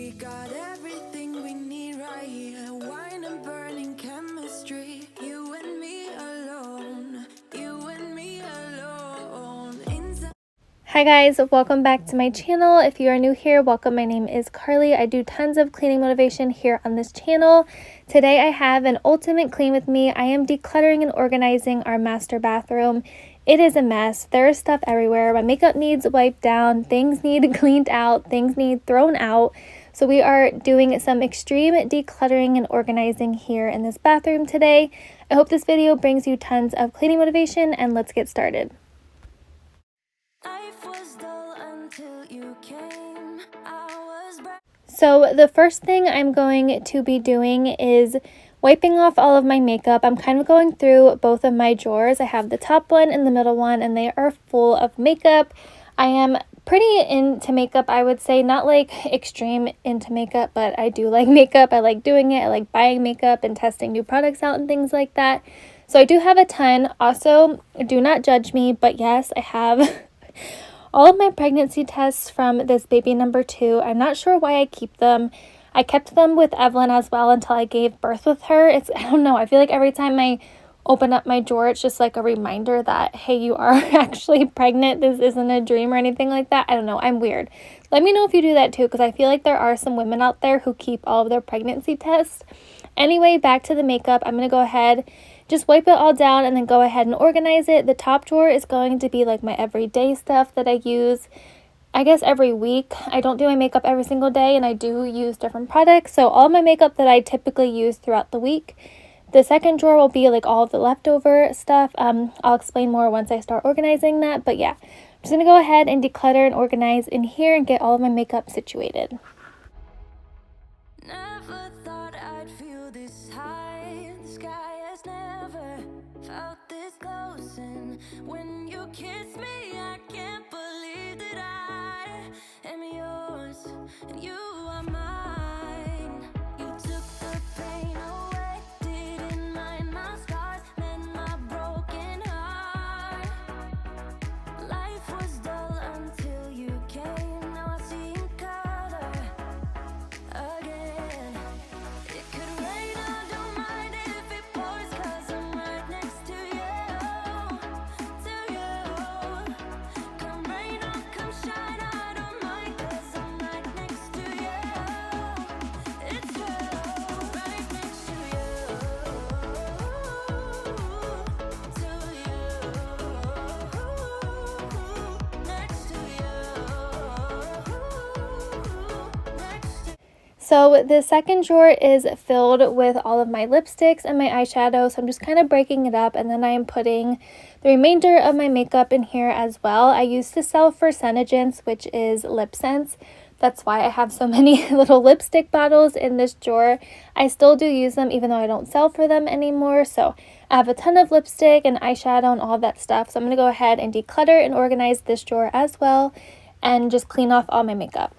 We got everything we need right here. Wine and burning chemistry. You and me alone. You and me alone. Hi guys, welcome back to my channel. If you are new here, welcome. My name is Carlie. I do tons of cleaning motivation here on this channel. Today I have an ultimate clean with me. I am decluttering and organizing our master bathroom. It is a mess. There is stuff everywhere. My makeup needs wiped down. Things need cleaned out. Things need thrown out. So we are doing some extreme decluttering and organizing here in this bathroom today. I hope this video brings you tons of cleaning motivation, and let's get started. So the first thing I'm going to be doing is wiping off all of my makeup. I'm kind of going through both of my drawers. I have the top one and the middle one, and they are full of makeup. I am pretty into makeup, I would say. Not like extreme into makeup, but I do like makeup. I like doing it. I like buying makeup and testing new products out and things like that. So I do have a ton. Also, do not judge me, but yes, I have all of my pregnancy tests from this baby number 2. I'm not sure why I keep them. I kept them with Evelyn as well until I gave birth with her. I don't know, I feel like every time I open up my drawer, it's just like a reminder that, hey, you are actually pregnant. This isn't a dream or anything like that. I don't know, I'm weird. Let me know if you do that too, because I feel like there are some women out there who keep all of their pregnancy tests. Anyway, back to the makeup. I'm going to go ahead, just wipe it all down and then go ahead and organize it. The top drawer is going to be like my everyday stuff that I use, I guess, every week. I don't do my makeup every single day, and I do use different products. So all my makeup that I typically use throughout the week. The second drawer will be like all of the leftover stuff. I'll explain more once I start organizing that. But yeah, I'm just going to go ahead and declutter and organize in here and get all of my makeup situated. Never thought I'd feel this high. The sky has never felt this close, and when you kiss me, I can't believe that I am yours and you are mine. You took the pain away, didn't mind my scars, mend my broken heart. Life was dull until you came. Now I see in color again. It could rain, I don't mind if it pours, 'cause I'm right next to you, to you. Come rain or come shine, I don't mind, 'cause I'm right next to you. It's true, right next to you, next to you, next to you. So the second drawer is filled with all of my lipsticks and my eyeshadow. So I'm just kind of breaking it up, and then I am putting the remainder of my makeup in here as well. I used to sell for Senegence, which is lip scents. That's why I have so many little lipstick bottles in this drawer. I still do use them even though I don't sell for them anymore. So I have a ton of lipstick and eyeshadow and all that stuff. So I'm going to go ahead and declutter and organize this drawer as well and just clean off all my makeup.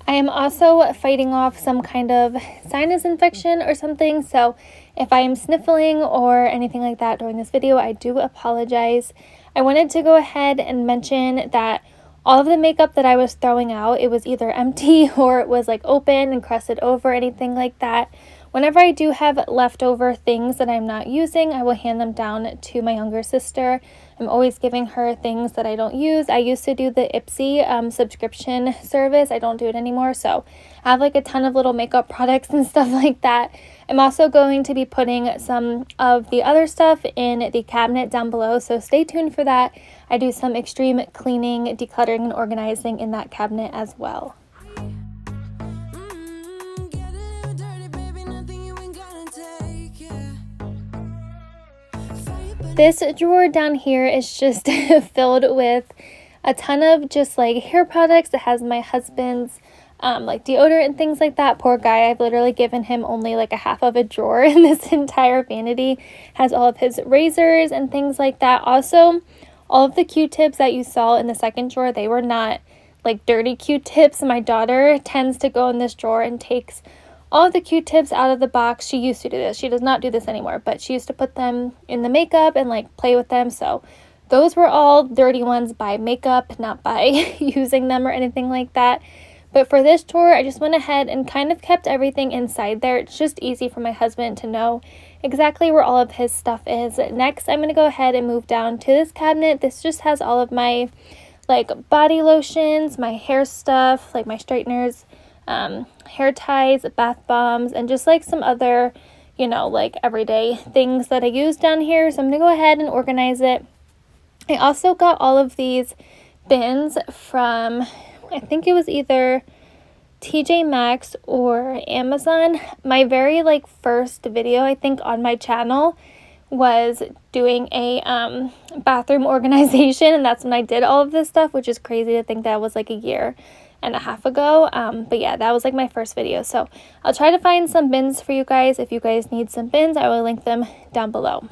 I am also fighting off some kind of sinus infection or something, so if I am sniffling or anything like that during this video, I do apologize. I wanted to go ahead and mention that all of the makeup that I was throwing out, it was either empty or it was like open and crusted over, anything like that. Whenever I do have leftover things that I'm not using, I will hand them down to my younger sister. I'm always giving her things that I don't use. I used to do the Ipsy subscription service. I don't do it anymore, so I have like a ton of little makeup products and stuff like that. I'm also going to be putting some of the other stuff in the cabinet down below, so stay tuned for that. I do some extreme cleaning, decluttering, and organizing in that cabinet as well. This drawer down here is just filled with a ton of just like hair products. It has my husband's like deodorant and things like that. Poor guy, I've literally given him only like a half of a drawer in this entire vanity. Has all of his razors and things like that. Also, all of the Q-tips that you saw in the second drawer, they were not like dirty Q-tips. My daughter tends to go in this drawer and takes all of the Q-tips out of the box. She used to do this. She does not do this anymore, but she used to put them in the makeup and like play with them. So those were all dirty ones by makeup, not by using them or anything like that. But for this drawer, I just went ahead and kind of kept everything inside there. It's just easy for my husband to know exactly where all of his stuff is. Next, I'm going to go ahead and move down to this cabinet. This just has all of my like body lotions, my hair stuff, like my straighteners, hair ties, bath bombs, and just like some other, you know, like everyday things that I use down here. So I'm going to go ahead and organize it. I also got all of these bins from, I think it was either TJ Maxx or Amazon. My very like first video, I think, on my channel was doing a bathroom organization, and that's when I did all of this stuff, which is crazy to think that was like a year and a half ago. But yeah, that was like my first video. So I'll try to find some bins for you guys. If you guys need some bins, I will link them down below.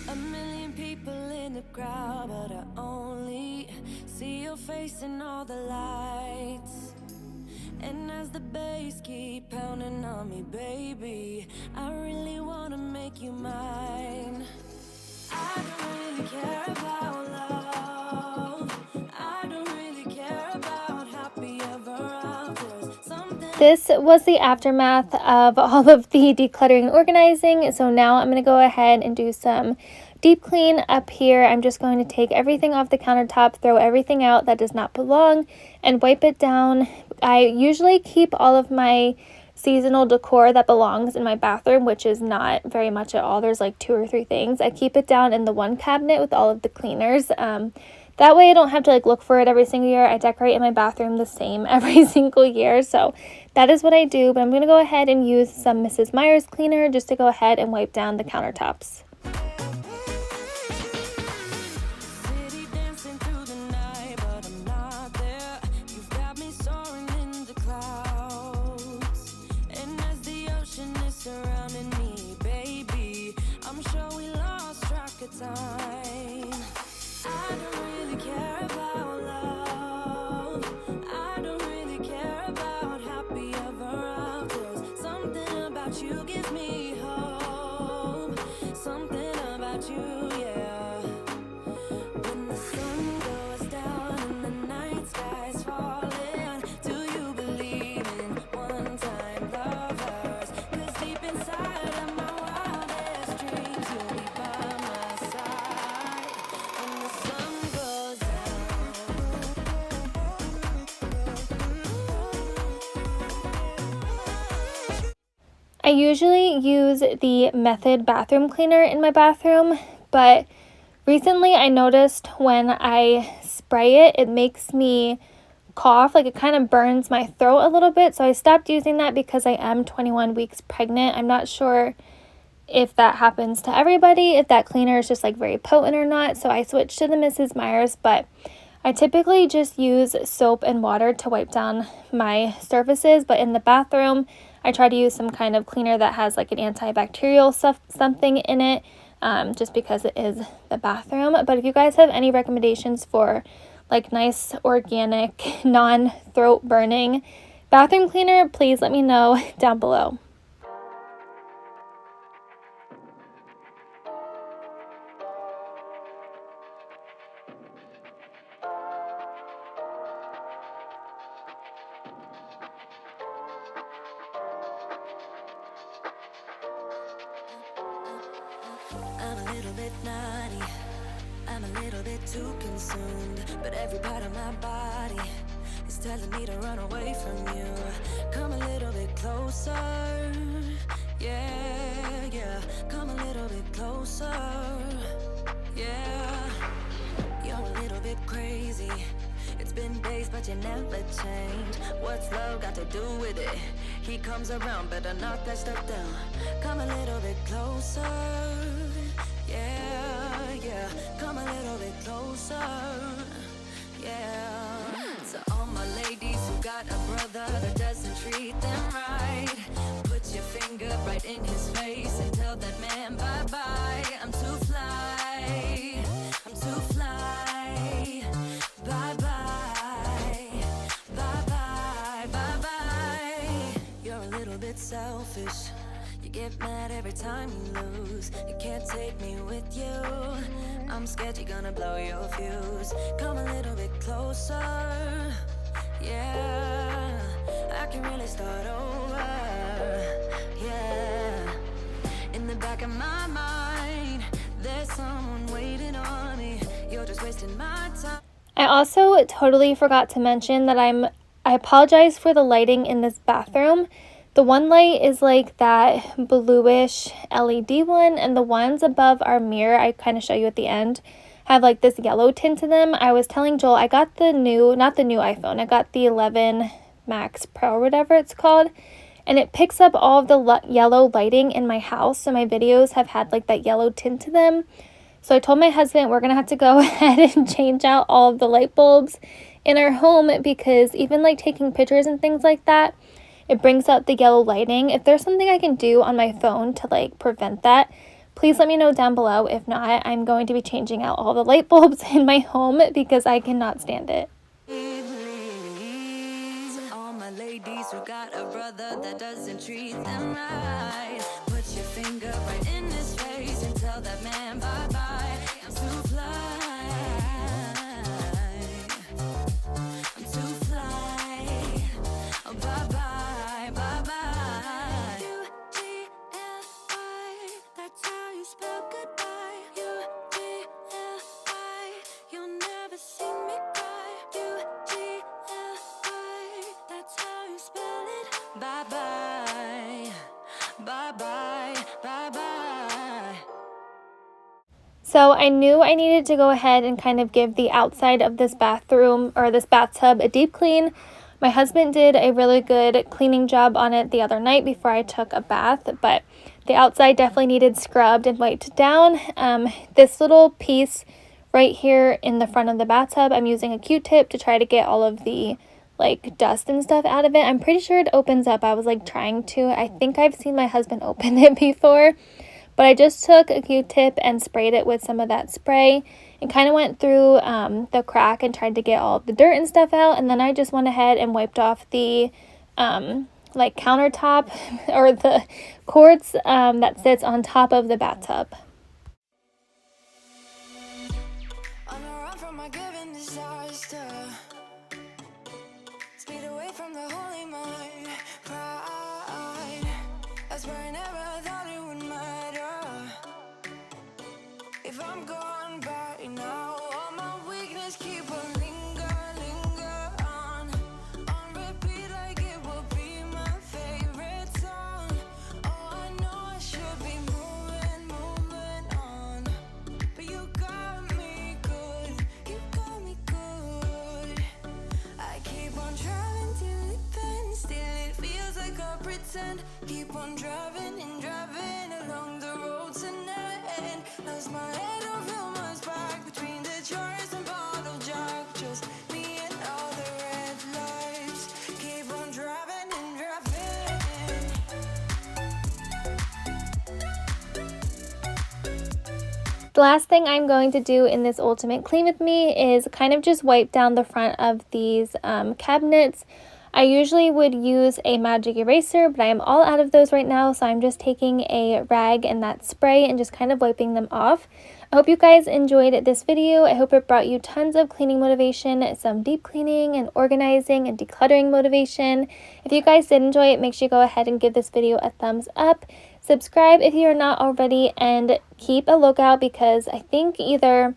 A million people in the crowd, but I only see your face in all the lights. And as the bass keep pounding on me, baby, I really wanna make you mine. I don't really care about love. I don't really care about happy ever afters. This was the aftermath of all of the decluttering and organizing. So now I'm going to go ahead and do some deep clean up here. I'm just going to take everything off the countertop, throw everything out that does not belong, and wipe it down. I usually keep all of my seasonal decor that belongs in my bathroom, which is not very much at all. There's like 2 or 3 things. I keep it down in the one cabinet with all of the cleaners. That way I don't have to like look for it every single year. I decorate in my bathroom the same every single year. So that is what I do. But I'm going to go ahead and use some Mrs. Meyer's cleaner just to go ahead and wipe down the countertops. Surrounding me, baby, I'm sure we lost track of time. I don't really care about love. I don't really care about happy ever afters. Something about you gives me hope. Something about you, yeah. When the sun goes down and the night sky's falling, do you believe in one-time lovers? 'Cause deep inside of my wildest dreams, you'll be by my side when the sun goes down. I usually use the Method bathroom cleaner in my bathroom, but recently I noticed when I spray it, it makes me cough. Like it kind of burns my throat a little bit, so I stopped using that because I am 21 weeks pregnant. I'm not sure if that happens to everybody, if that cleaner is just like very potent or not, so I switched to the Mrs. Meyer's. But I typically just use soap and water to wipe down my surfaces, but in the bathroom I try to use some kind of cleaner that has like an antibacterial stuff, something in it. just because it is the bathroom. But if you guys have any recommendations for like nice organic non-throat burning bathroom cleaner, please let me know down below. I'm a little bit naughty, I'm a little bit too consumed, but every part of my body is telling me to run away from you. Come a little bit closer, yeah, yeah. Come a little bit closer, yeah. You're a little bit crazy. It's been days, but you never change. What's love got to do with it? He comes around, better knock that stuff down. Come a little bit closer, yeah, yeah. Come a little bit closer, yeah. To all my ladies who got a brother that doesn't treat them right, put your finger right in his face and tell that man bye-bye. I'm too fly, I'm too fly. Bye-bye, bye-bye, bye-bye. You're a little bit selfish. You get mad every time you lose. You can't take me with you. I'm scared you're gonna blow your fuse. Come a little bit closer, yeah. I can really start over, yeah. In the back of my mind, there's someone waiting on me. You're just wasting my time. I also totally forgot to mention that I apologize for the lighting in this bathroom. The one light is like that bluish LED one, and the ones above our mirror, I kind of show you at the end, have like this yellow tint to them. I was telling Joel I got the new, not the new iPhone, I got the 11 Max Pro or whatever it's called, and it picks up all of the yellow lighting in my house, so my videos have had like that yellow tint to them. So I told my husband we're going to have to go ahead and change out all of the light bulbs in our home, because even like taking pictures and things like that, it brings out the yellow lighting. If there's something I can do on my phone to like prevent that, please let me know down below. If not, I'm going to be changing out all the light bulbs in my home because I cannot stand it. All my ladies who got a brother that doesn't treat them right, put your finger right in his face and tell that man bye-bye. I'm too fly, I'm too fly. Oh, bye-bye, bye-bye. U-G-L-I, that's how you spell goodbye. U-G-L-I, you'll never see me cry. U-G-L-I, that's how you spell it. Bye-bye, bye-bye, bye-bye. So I knew I needed to go ahead and kind of give the outside of this bathroom or this bathtub a deep clean. My husband did a really good cleaning job on it the other night before I took a bath, but the outside definitely needed scrubbed and wiped down. This little piece right here in the front of the bathtub, I'm using a Q-tip to try to get all of the like dust and stuff out of it. I'm pretty sure it opens up. I was like trying to. I think I've seen my husband open it before. But I just took a Q-tip and sprayed it with some of that spray and kind of went through the crack and tried to get all the dirt and stuff out. And then I just went ahead and wiped off the like countertop or the quartz that sits on top of the bathtub. On the run from my given disaster, speed away from the holy mind, pride. That's where I never thought it would matter. If I'm gone by now, all my weakness keep on linger on repeat like it will be my favorite song. Oh, I know I should be moving on, but you got me good, you got me good. I keep on driving till it bends, still it feels like I pretend. Keep on driving and driving along the road tonight. Lost my head over my back between the jars and bottle jack. Just me and all the red lights. Keep on driving and driving. The last thing I'm going to do in this ultimate clean with me is kind of just wipe down the front of these cabinets. I usually would use a magic eraser, but I am all out of those right now, so I'm just taking a rag and that spray and just kind of wiping them off. I hope you guys enjoyed this video. I hope it brought you tons of cleaning motivation, some deep cleaning and organizing and decluttering motivation. If you guys did enjoy it, make sure you go ahead and give this video a thumbs up. Subscribe if you are not already, and keep a lookout because I think either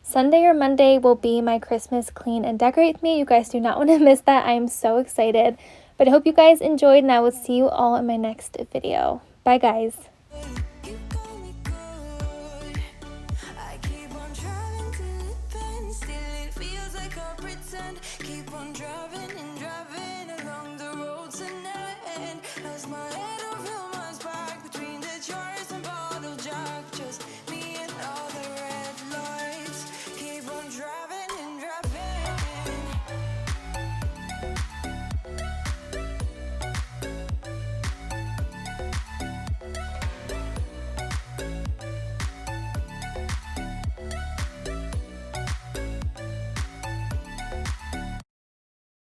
Sunday or Monday will be my Christmas clean and decorate with me. You guys do not want to miss that. I am so excited. But I hope you guys enjoyed, and I will see you all in my next video. Bye, guys. You got me good. I keep on driving till it bends. Still it feels like I pretend. Keep on driving.